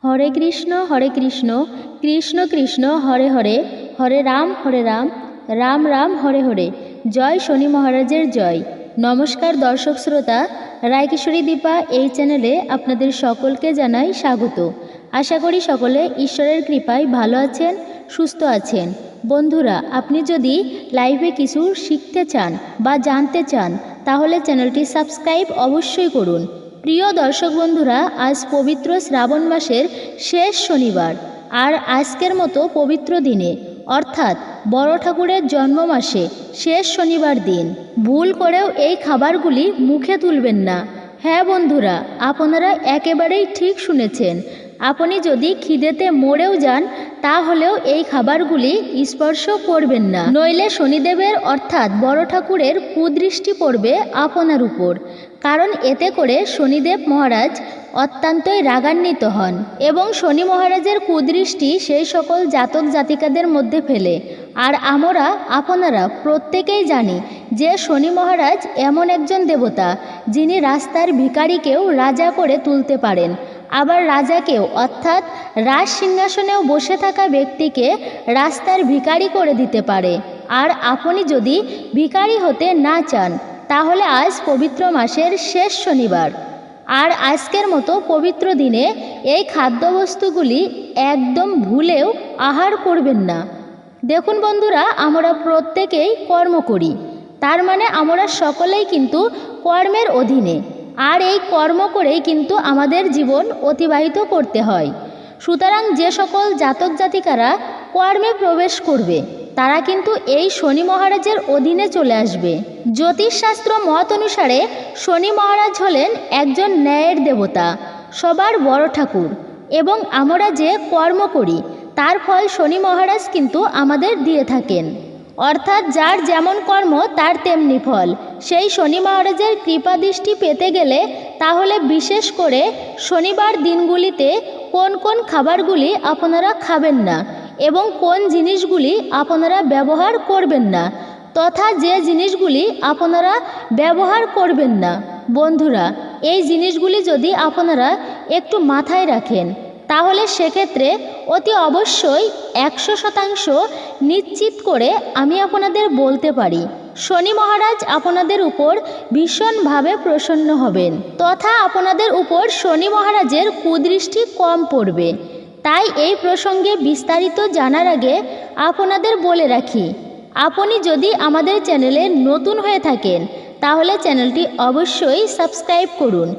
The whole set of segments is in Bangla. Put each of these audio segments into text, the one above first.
হরে কৃষ্ণ কৃষ্ণ কৃষ্ণ হরে হরে, হরে রাম রাম রাম হরে হরে। জয় শনি মহারাজের জয়। নমস্কার দর্শক শ্রোতা, রায়কিশোরী দীপা এই চ্যানেলে আপনাদের সকলকে জানাই স্বাগত। আশা করি সকলে ঈশ্বরের কৃপায় ভালো আছেন, সুস্থ আছেন। বন্ধুরা, আপনি যদি লাইভে কিছু শিখতে চান বা জানতে চান তাহলে চ্যানেলটি সাবস্ক্রাইব অবশ্যই করুন। প্রিয় দর্শক বন্ধুরা, আজ পবিত্র শ্রাবণ মাসের শেষ শনিবার, আর আজকের মতো পবিত্র দিনে অর্থাৎ বড় ঠাকুরের জন্ম মাসে শেষ শনিবার দিন ভুল করেও এই খাবারগুলি মুখে তুলবেন না। হ্যাঁ বন্ধুরা, আপনারা একেবারেই ঠিক শুনেছেন। আপনি যদি খিদেতে মরেও যান তাহলেও এই খাবারগুলি স্পর্শ করবেন না, নইলে শনিদেবের অর্থাৎ বড় ঠাকুরের কুদৃষ্টি পড়বে আপনার উপর। কারণ এতে করে শনিদেব মহারাজ অত্যন্তই রাগান্বিত হন এবং শনি মহারাজের কুদৃষ্টি সেই সকল জাতক জাতিকাদের মধ্যে ফেলে। আর আমরা আপনারা প্রত্যেকেই জানি যে শনি মহারাজ এমন একজন দেবতা যিনি রাস্তার ভিখারিকেও রাজা করে তুলতে পারেন, আবার রাজাকেও অর্থাৎ রাজ সিংহাসনেও বসে থাকা ব্যক্তিকে রাস্তার ভিখারি করে দিতে পারে। আর আপনি যদি ভিখারি হতে না চান তাহলে আজ পবিত্র মাসের শেষ শনিবার আর আজকের মতো পবিত্র দিনে এই খাদ্যবস্তুগুলি একদম ভুলেও আহার করবেন না। দেখুন বন্ধুরা, আমরা প্রত্যেকেই কর্ম করি, তার মানে আমরা সকলেই কিন্তু কর্মের অধীনে, আর এই কর্ম করেই কিন্তু আমাদের জীবন অতিবাহিত করতে হয়। সুতরাং যে সকল জাতক জাতিকারা কর্মে প্রবেশ করবে তারা কিন্তু এই শনি মহারাজের অধীনে চলে আসবে। জ্যোতিষশাস্ত্র মত অনুসারে শনি মহারাজ হলেন একজন ন্যায়ের দেবতা, সবার বড় ঠাকুর, এবং আমরা যে কর্ম করি তার ফল শনি মহারাজ কিন্তু আমাদের দিয়ে থাকেন। অর্থাৎ যার যেমন কর্ম তার তেমনি ফল। সেই শনি মহারাজের কৃপা দৃষ্টি পেতে গেলে তাহলে বিশেষ করে শনিবার দিনগুলিতে কোন কোন খাবারগুলি আপনারা খাবেন না এবং কোন জিনিসগুলি আপনারা ব্যবহার করবেন না, তথা যে জিনিসগুলি আপনারা ব্যবহার করবেন না। বন্ধুরা, এই জিনিসগুলি যদি আপনারা একটু মাথায় রাখেন তাহলে সেক্ষেত্রে অতি অবশ্যই 100% নিশ্চিত করে আমি আপনাদের বলতে পারি শনি মহারাজ আপনাদের উপর ভীষণভাবে প্রসন্ন হবেন, তথা আপনাদের উপর শনি মহারাজের কুদৃষ্টি কম পড়বে। তাই এই প্রসঙ্গে বিস্তারিত জানার আগে আপনাদের বলে রাখি, আপনি যদি আমাদের চ্যানেলে নতুন হয়ে থাকেন তাহলে চ্যানেলটি অবশ্যই সাবস্ক্রাইব করুন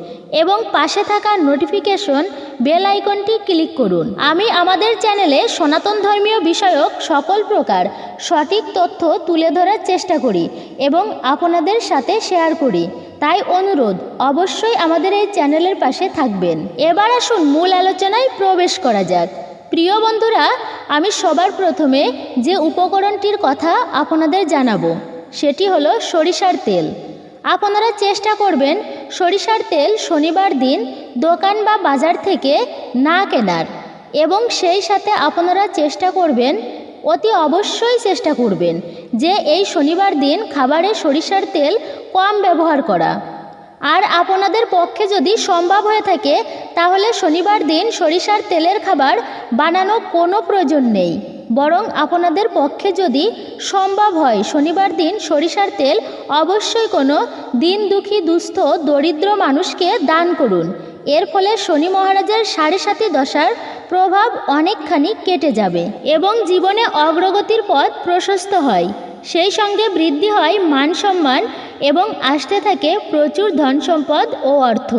এবং পাশে থাকা নোটিফিকেশন বেল আইকনটি ক্লিক করুন। আমি আমাদের চ্যানেলে সনাতন ধর্মীয় বিষয়ক সকল প্রকার সঠিক তথ্য তুলে ধরার চেষ্টা করি এবং আপনাদের সাথে শেয়ার করি। তাই অনুরোধ, অবশ্যই আমাদের এই চ্যানেলের পাশে থাকবেন। এবার আসুন মূল আলোচনায় প্রবেশ করা যাক। প্রিয় বন্ধুরা, আমি সবার প্রথমে যে উপকরণটির কথা আপনাদের জানাবো সেটি হলো সরিষার তেল। আপনারা চেষ্টা করবেন সরিষার তেল শনিবার দিন দোকান বা বাজার থেকে না কেনার, এবং সেই সাথে আপনারা চেষ্টা করবেন, অতি অবশ্যই চেষ্টা করবেন যে এই শনিবার দিন খাবারে সরিষার তেল কম ব্যবহার করা। আর আপনাদের পক্ষে যদি সম্ভব হয়ে থাকে তাহলে শনিবার দিন সরিষার তেলের খাবার বানানো কোনো প্রয়োজন নেই, বরং আপনাদের পক্ষে যদি সম্ভব হয় শনিবার দিন সরিষার তেল অবশ্যই কোনো দিন দুঃখী দুস্থ দরিদ্র মানুষকে দান করুন। এর ফলে শনি মহারাজের 7.5 দশার প্রভাব অনেকখানি কেটে যাবে এবং জীবনে অগ্রগতির পথ প্রশস্ত হয়, সেই সঙ্গে বৃদ্ধি হয় মান সম্মান এবং আসতে থাকে প্রচুর ধন সম্পদ ও অর্থ।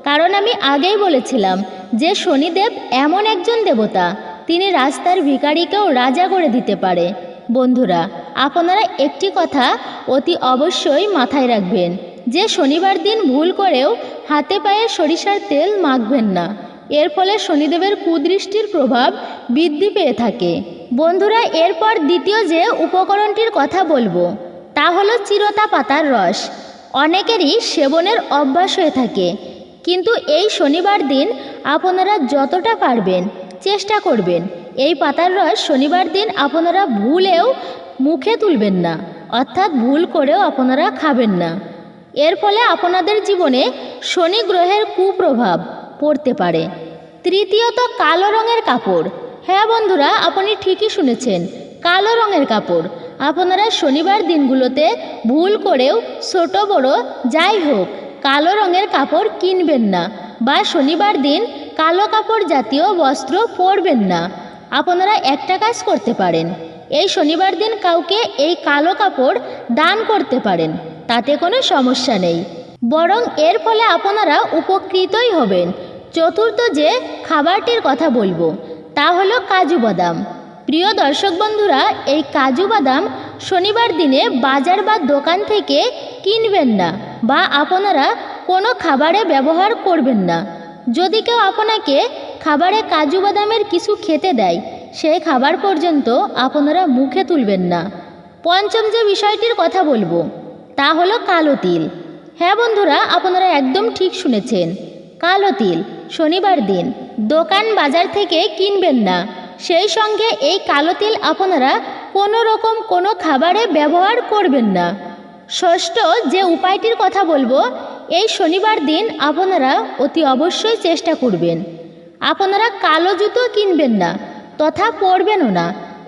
কারণ আমি আগেই বলেছিলাম যে শনিদেব এমন একজন দেবতা, তিনি রাস্তার ভিখারিকেও রাজা করে দিতে পারে। বন্ধুরা, আপনারা একটি কথা অতি অবশ্যই মাথায় রাখবেন যে শনিবার দিন ভুল করেও হাতে পায়ে সরিষার তেল মাখবেন না, এর ফলে শনিদেবের কুদৃষ্টির প্রভাব বৃদ্ধি পেয়ে থাকে। বন্ধুরা, এরপর দ্বিতীয় যে উপকরণটির কথা বলবো তা হলো চিরতা পাতার রস। অনেকেরই সেবনের অভ্যাস হয়ে থাকে, কিন্তু এই শনিবার দিন আপনারা যতটা পারবেন চেষ্টা করবেন এই পাতার রস শনিবার দিন আপনারা ভুলেও মুখে তুলবেন না, অর্থাৎ ভুল করেও আপনারা খাবেন না। এর ফলে আপনাদের জীবনে শনি গ্রহের কুপ্রভাব পড়তে পারে। তৃতীয়ত কালো রঙের কাপড়। হ্যাঁ বন্ধুরা, আপনি ঠিকই শুনেছেন, কালো রঙের কাপড়। আপনারা শনিবার দিনগুলোতে ভুল করেও ছোট বড় যাই হোক কালো রঙের কাপড় কিনবেন না, বা শনিবার দিন কালো কাপড় জাতীয় বস্ত্র পরবেন না। আপনারা একটা কাজ করতে পারেন, এই শনিবার দিন কাউকে এই কালো কাপড় দান করতে পারেন, তাতে কোনো সমস্যা নেই, বরং এর ফলে আপনারা উপকৃতই হবেন। চতুর্থ যে খাবারটির কথা বলবো তা হলো কাজু বাদাম। প্রিয় দর্শক বন্ধুরা, এই কাজু বাদাম শনিবার দিনে বাজার বা দোকান থেকে কিনবেন না, বা আপনারা কোনো খাবারে ব্যবহার করবেন না। যদি কেউ আপনাকে খাবারে কাজু বাদামের কিছু খেতে দেয়, সেই খাবার পর্যন্ত আপনারা মুখে তুলবেন না। পঞ্চম যে বিষয়টির কথা বলবো তা হলো কালো তিল। হ্যাঁ বন্ধুরা, আপনারা একদম ঠিক শুনেছেন, কালো তিল শনিবার দিন দোকান বাজার থেকে কিনবেন না। সেই সঙ্গে এই কালো তিল আপনারা কোনো রকম কোনো খাবারে ব্যবহার করবেন না। ষষ্ঠ যে উপায়টির কথা বলবো, এই শনিবার দিন আপনারা অতি অবশ্যই চেষ্টা করবেন আপনারা কালো জুতো কিনবেন না তথা পরবেনও না।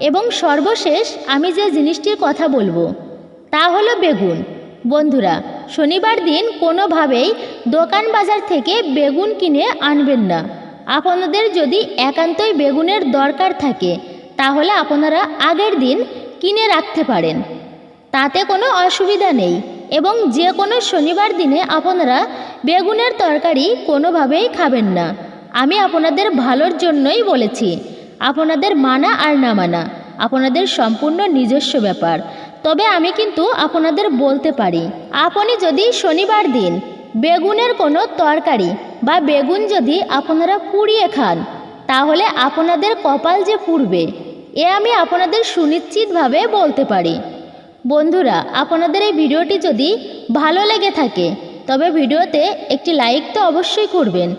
এবং সর্বশেষ আমি যে জিনিসটির কথা বলবো তা হলো বেগুন। বন্ধুরা, শনিবার দিন কোনোভাবেই দোকান বাজার থেকে বেগুন কিনে আনবেন না। আপনাদের যদি একান্তই বেগুনের দরকার থাকে তাহলে আপনারা আগের দিন কিনে রাখতে পারেন, তাতে কোনো অসুবিধা নেই। এবং যে কোনো শনিবার দিনে আপনারা বেগুনের তরকারি কোনোভাবেই খাবেন না। আমি আপনাদের ভালোর জন্যই বলেছি, আপনাদের মানা আর না মানা আপনাদের সম্পূর্ণ নিজস্ব ব্যাপার। তবে আমি কিন্তু আপনাদের বলতে পারি, আপনি যদি শনিবার দিন বেগুনের কোনো তরকারি বা বেগুন যদি আপনারা পুড়িয়ে খান, তাহলে আপনাদের কপাল যে পুড়বে এ আমি আপনাদের সুনিশ্চিতভাবে বলতে পারি। বন্ধুরা, আপনাদের এই ভিডিওটি যদি ভালো লেগে থাকে তবে ভিডিওতে একটি লাইক তো অবশ্যই করবেন।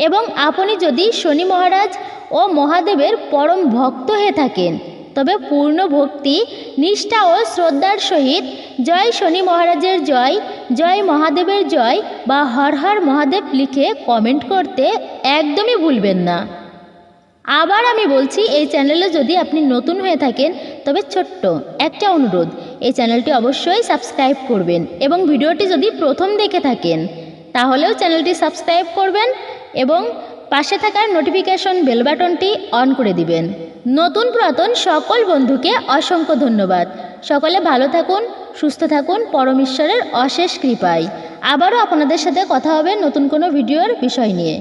এবং আপনি যদি শনি মহারাজ ও মহাদেবের পরম ভক্ত হয়ে থাকেন তবে পূর্ণ ভক্তি, নিষ্ঠা ও শ্রদ্ধার সহিত জয় শনি মহারাজের জয়, জয় মহাদেবের জয় বা হর হর মহাদেব লিখে কমেন্ট করতে একদমই ভুলবেন না। আবার আমি বলছি, এই চ্যানেলে যদি আপনি নতুন হয়ে থাকেন তবে ছোট্ট একটা অনুরোধ, এই চ্যানেলটি অবশ্যই সাবস্ক্রাইব করবেন। এবং ভিডিওটি যদি প্রথম দেখে থাকেন তাহলেও চ্যানেলটি সাবস্ক্রাইব করবেন এবং পাশে থাকার নোটিফিকেশন বেল বাটনটি অন করে দিবেন। নতুন পুরাতন সকল বন্ধুকে অসংখ্য ধন্যবাদ। সকলে ভালো থাকুন, সুস্থ থাকুন পরম ঈশ্বরের অশেষ কৃপায়। আবারও আপনাদের সাথে কথা হবে নতুন কোনো ভিডিওর বিষয় নিয়ে।